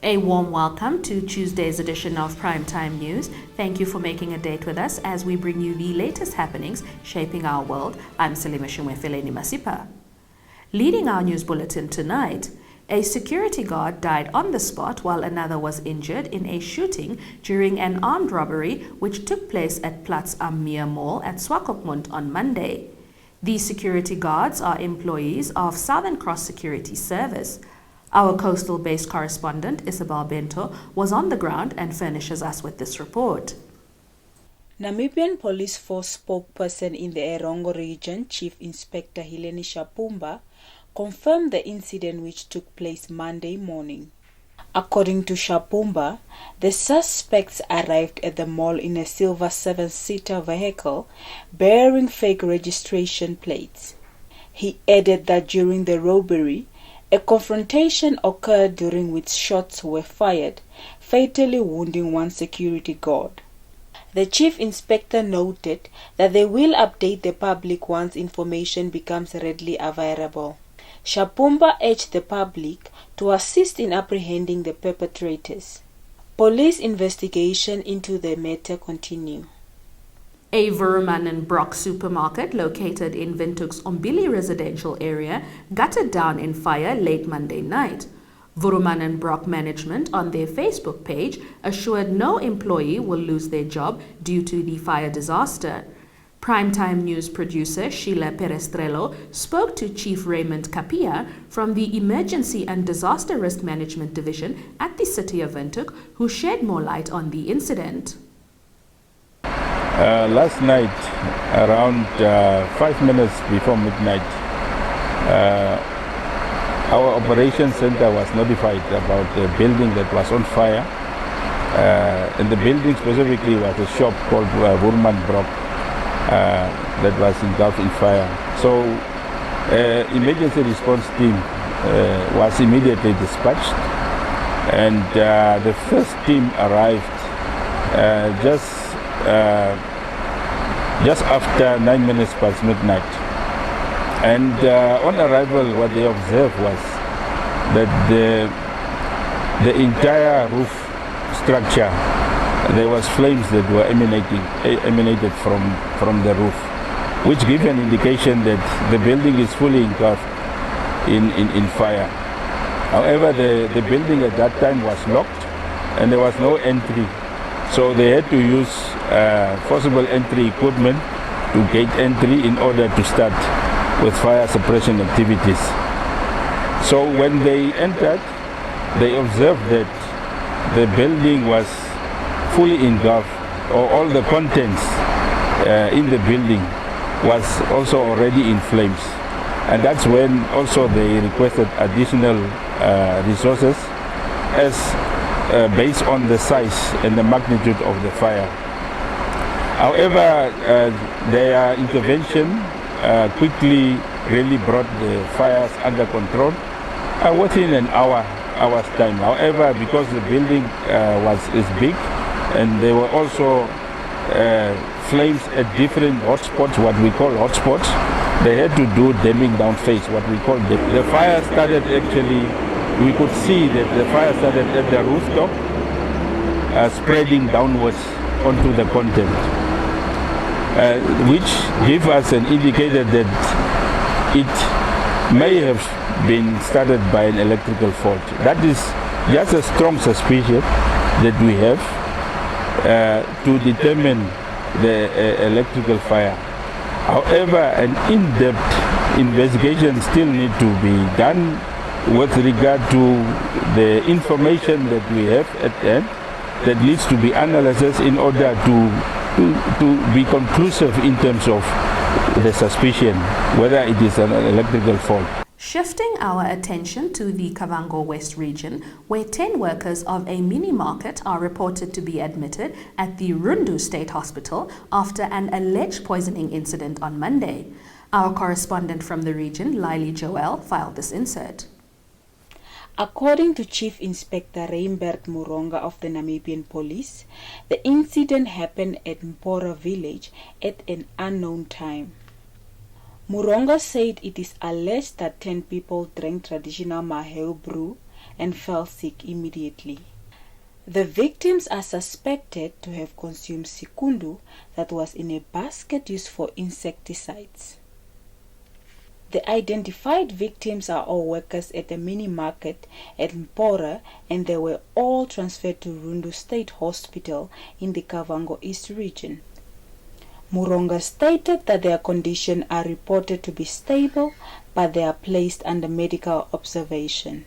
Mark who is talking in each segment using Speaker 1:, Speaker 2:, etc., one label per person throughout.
Speaker 1: A warm welcome to Tuesday's edition of Primetime News. Thank you for making a date with us as we bring you the latest happenings shaping our world. I'm Selima Shimwefeleni Masipa. Leading our news bulletin tonight, a security guard died on the spot while another was injured in a shooting during an armed robbery which took place at Platz am Meer Mall at Swakopmund on Monday. These security guards are employees of Southern Cross Security Service. Our coastal-based correspondent, Isabel Bento, was on the ground and furnishes us with this report.
Speaker 2: Namibian Police Force spokesperson in the Erongo region, Chief Inspector Hileni Shapumba, confirmed the incident which took place Monday morning. According to Shapumba, the suspects arrived at the mall in a silver 7-seater vehicle bearing fake registration plates. He added that during the robbery, a confrontation occurred during which shots were fired, fatally wounding one security guard. The chief inspector noted that they will update the public once information becomes readily available. Shapumba urged the public to assist in apprehending the perpetrators. Police investigation into the matter continue.
Speaker 1: A Vurumanenbrock supermarket located in Windhoek's Umbili residential area gutted down in fire late Monday night. Vurumanenbrock management on their Facebook page assured no employee will lose their job due to the fire disaster. Primetime News producer Sheila Perestrello spoke to Chief Raymond Kapia from the Emergency and Disaster Risk Management Division at the City of Windhoek, who shed more light on the incident.
Speaker 3: Last night, around 5 minutes before midnight, our operations center was notified about the building that was on fire. And the building specifically was a shop called Vurumanenbrock that was engulfed in fire. So, emergency response team was immediately dispatched, and the first team arrived just after 9 minutes past midnight. And on arrival, what they observed was that the entire roof structure, there was flames that were emanated from the roof, which give an indication that the building is fully engulfed in fire. However, the building at that time was locked and there was no entry. So they had to use forcible entry equipment to gate entry in order to start with fire suppression activities. So when they entered, they observed that the building was fully engulfed, or all the contents in the building was also already in flames. And that's when also they requested additional resources as based on the size and the magnitude of the fire. However, their intervention quickly really brought the fires under control within an hour's time. However, because the building is big, and there were also flames at different hotspots, what we call hotspots, they had to do damming down phase, what we call the fire started actually. We could see that the fire started at the rooftop, spreading downwards onto the content, which give us an indicator that it may have been started by an electrical fault. That is just a strong suspicion that we have to determine the electrical fire. However, an in-depth investigation still needs to be done with regard to the information that we have at hand that needs to be analyzed in order to be conclusive in terms of the suspicion, whether it is an electrical fault.
Speaker 1: Shifting our attention to the Kavango West region, where 10 workers of a mini market are reported to be admitted at the Rundu State Hospital after an alleged poisoning incident on Monday. Our correspondent from the region, Lily Joel, filed this insert.
Speaker 2: According to Chief Inspector Reimbert Muronga of the Namibian Police, the incident happened at Mpora village at an unknown time. Muronga said it is alleged that 10 people drank traditional Maheu brew and fell sick immediately. The victims are suspected to have consumed sikundu that was in a basket used for insecticides. The identified victims are all workers at the mini market at Mpora, and they were all transferred to Rundu State Hospital in the Kavango East region. Muronga stated that their condition are reported to be stable, but they are placed under medical observation.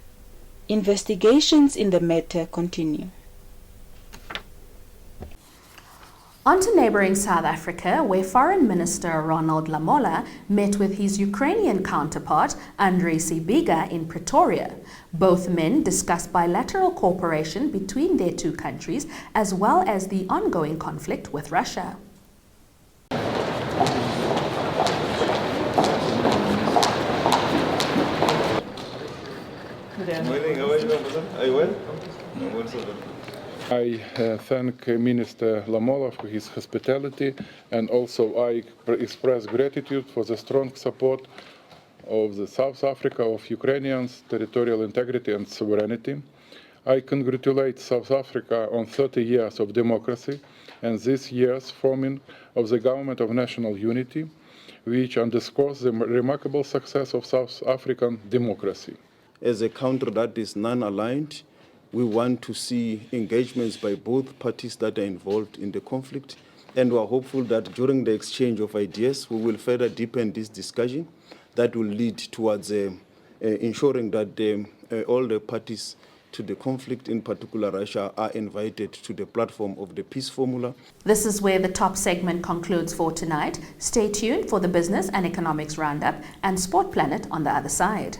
Speaker 2: Investigations in the matter continue.
Speaker 1: On to neighboring South Africa, where Foreign Minister Ronald Lamola met with his Ukrainian counterpart, Andrei Sybiga, in Pretoria. Both men discussed bilateral cooperation between their two countries, as well as the ongoing conflict with Russia.
Speaker 4: I thank Minister Lamola for his hospitality, and also I express gratitude for the strong support of the South Africa of Ukrainians' territorial integrity and sovereignty. I congratulate South Africa on 30 years of democracy and this year's forming of the Government of National Unity, which underscores the remarkable success of South African democracy.
Speaker 5: As a country that is non-aligned, we want to see engagements by both parties that are involved in the conflict, and we are hopeful that during the exchange of ideas, we will further deepen this discussion that will lead towards ensuring that all the parties to the conflict, in particular Russia, are invited to the platform of the peace formula.
Speaker 1: This is where the top segment concludes for tonight. Stay tuned for the Business and Economics Roundup and Sport Planet on the other side.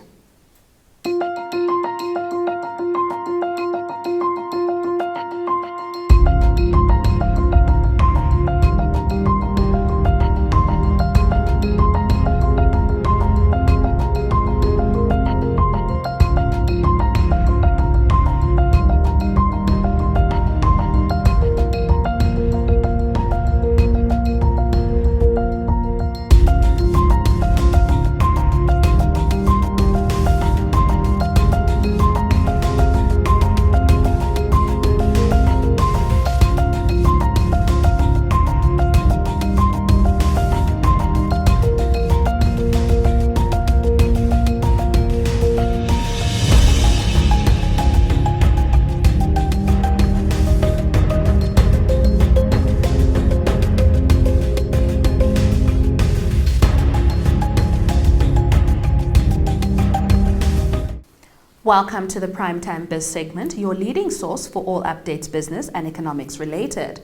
Speaker 1: Welcome to the Primetime Biz segment, your leading source for all updates business and economics related.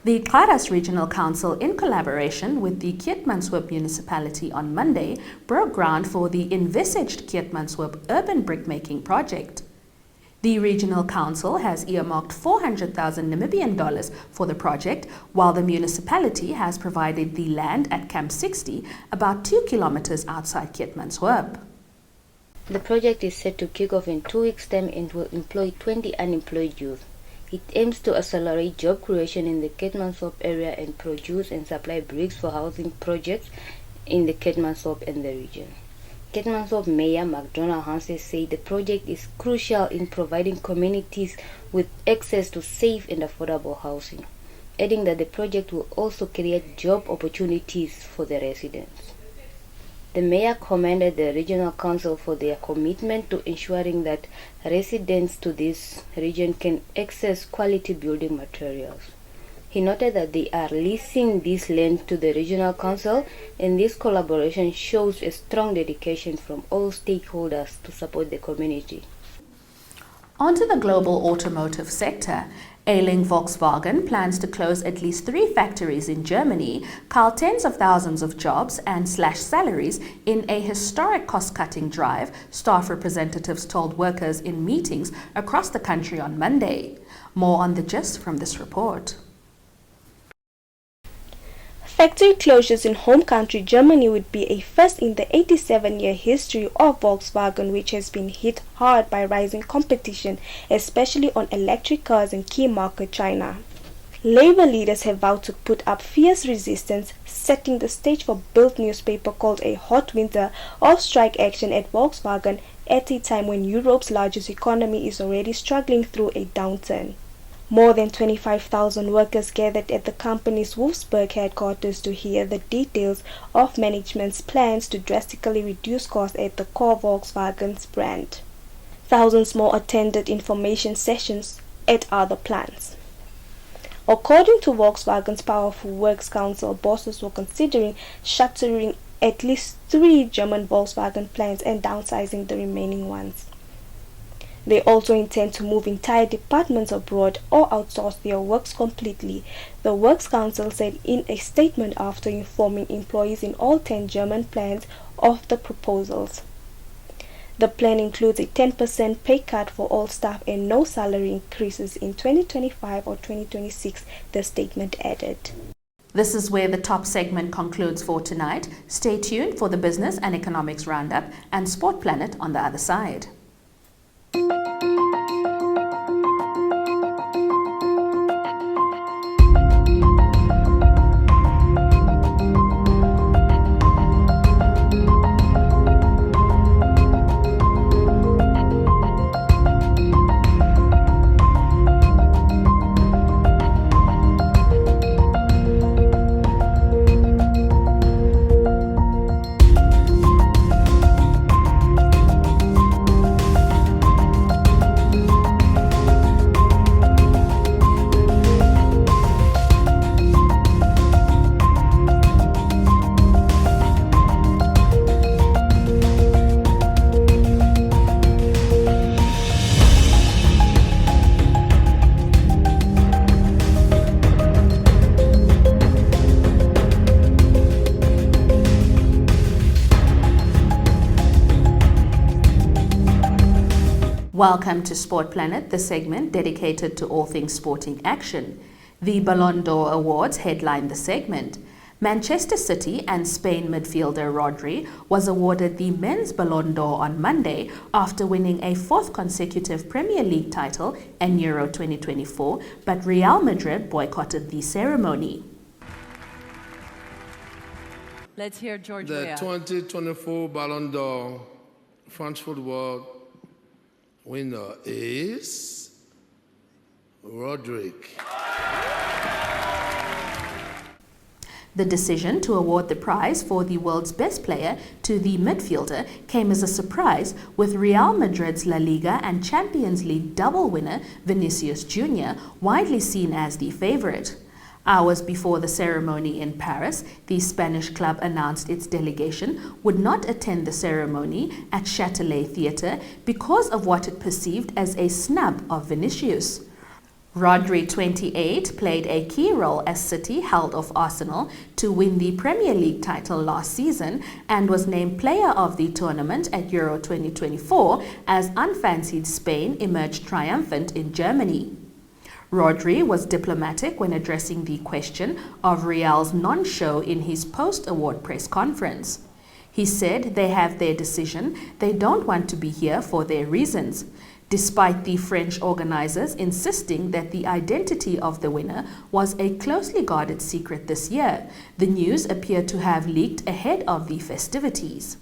Speaker 1: The Xaras Regional Council, in collaboration with the Keetmanshoop Municipality on Monday, broke ground for the envisaged Keetmanshoop Urban Brickmaking Project. The Regional Council has earmarked 400,000 Namibian dollars for the project, while the municipality has provided the land at Camp 60, about 2 kilometers outside Keetmanshoop.
Speaker 6: The project is set to kick off in 2 weeks' time and will employ 20 unemployed youth. It aims to accelerate job creation in the Keetmanshoop area and produce and supply bricks for housing projects in the Keetmanshoop and the region. Keetmanshoop Mayor McDonald Hansen said the project is crucial in providing communities with access to safe and affordable housing, adding that the project will also create job opportunities for the residents. The mayor commended the Regional Council for their commitment to ensuring that residents to this region can access quality building materials. He noted that they are leasing this land to the Regional Council, and this collaboration shows a strong dedication from all stakeholders to support the community.
Speaker 1: On to the global automotive sector. Ailing Volkswagen plans to close at least 3 factories in Germany, cull tens of thousands of jobs and slash salaries in a historic cost-cutting drive, staff representatives told workers in meetings across the country on Monday. More on the gist from this report.
Speaker 7: Factory closures in home country Germany would be a first in the 87-year history of Volkswagen, which has been hit hard by rising competition, especially on electric cars in key market China. Labor leaders have vowed to put up fierce resistance, setting the stage for Bild newspaper called a hot winter of strike action at Volkswagen at a time when Europe's largest economy is already struggling through a downturn. More than 25,000 workers gathered at the company's Wolfsburg headquarters to hear the details of management's plans to drastically reduce costs at the core Volkswagen's brand. Thousands more attended information sessions at other plants. According to Volkswagen's Powerful Works Council, bosses were considering shuttering at least 3 German Volkswagen plants and downsizing the remaining ones. They also intend to move entire departments abroad or outsource their works completely, the Works Council said in a statement after informing employees in all 10 German plants of the proposals. The plan includes a 10% pay cut for all staff and no salary increases in 2025 or 2026, the statement added.
Speaker 1: This is where the top segment concludes for tonight. Stay tuned for the Business and Economics Roundup and Sport Planet on the other side. Welcome to Sport Planet, the segment dedicated to all things sporting action. The Ballon d'Or Awards headline the segment. Manchester City and Spain midfielder Rodri was awarded the Men's Ballon d'Or on Monday after winning a 4th consecutive Premier League title and Euro 2024, but Real Madrid boycotted the ceremony.
Speaker 8: Let's hear George
Speaker 9: The
Speaker 8: Weah.
Speaker 9: 2024 Ballon d'Or French football winner is Rodri.
Speaker 1: The decision to award the prize for the world's best player to the midfielder came as a surprise, with Real Madrid's La Liga and Champions League double winner Vinicius Jr. widely seen as the favorite. Hours before the ceremony in Paris, the Spanish club announced its delegation would not attend the ceremony at Châtelet Theatre because of what it perceived as a snub of Vinicius. Rodri, 28, played a key role as City held off Arsenal to win the Premier League title last season and was named player of the tournament at Euro 2024 as unfancied Spain emerged triumphant in Germany. Rodri was diplomatic when addressing the question of Real's non-show in his post-award press conference. He said they have their decision, they don't want to be here for their reasons. Despite the French organizers insisting that the identity of the winner was a closely guarded secret this year, the news appeared to have leaked ahead of the festivities.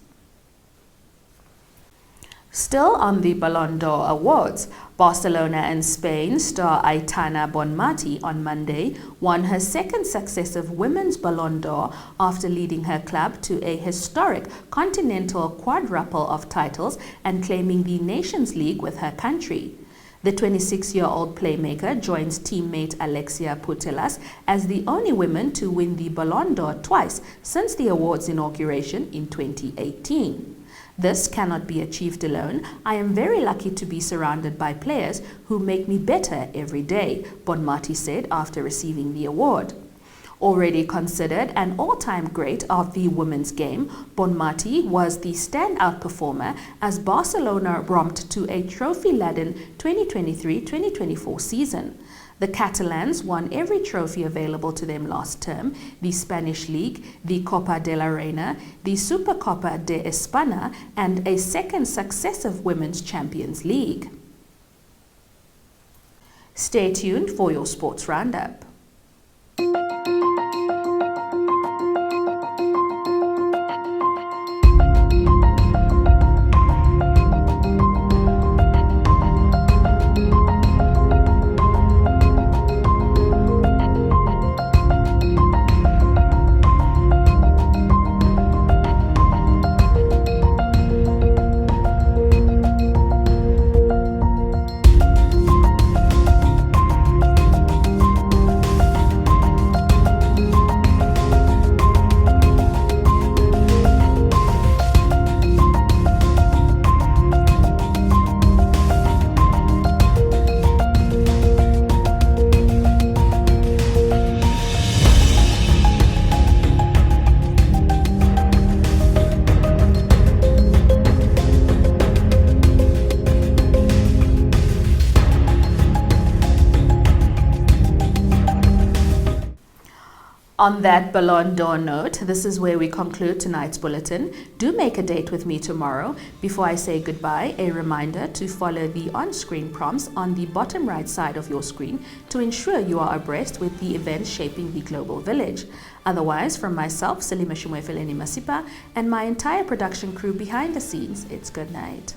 Speaker 1: Still on the Ballon d'Or Awards, Barcelona and Spain star Aitana Bonmati on Monday won her 2nd successive Women's Ballon d'Or after leading her club to a historic continental quadruple of titles and claiming the Nations League with her country. The 26-year-old playmaker joins teammate Alexia Putellas as the only woman to win the Ballon d'Or twice since the award's inauguration in 2018. This cannot be achieved alone. I am very lucky to be surrounded by players who make me better every day, Bonmati said after receiving the award. Already considered an all-time great of the women's game, Bonmati was the standout performer as Barcelona romped to a trophy-laden 2023-2024 season. The Catalans won every trophy available to them last term: the Spanish League, the Copa de la Reina, the Supercopa de España, and a 2nd successive Women's Champions League. Stay tuned for your sports roundup. On that Ballon d'Or note, this is where we conclude tonight's bulletin. Do make a date with me tomorrow. Before I say goodbye, a reminder to follow the on-screen prompts on the bottom right side of your screen to ensure you are abreast with the events shaping the global village. Otherwise, from myself, Selima Shumwefeleni Masipa, and my entire production crew behind the scenes, it's good night.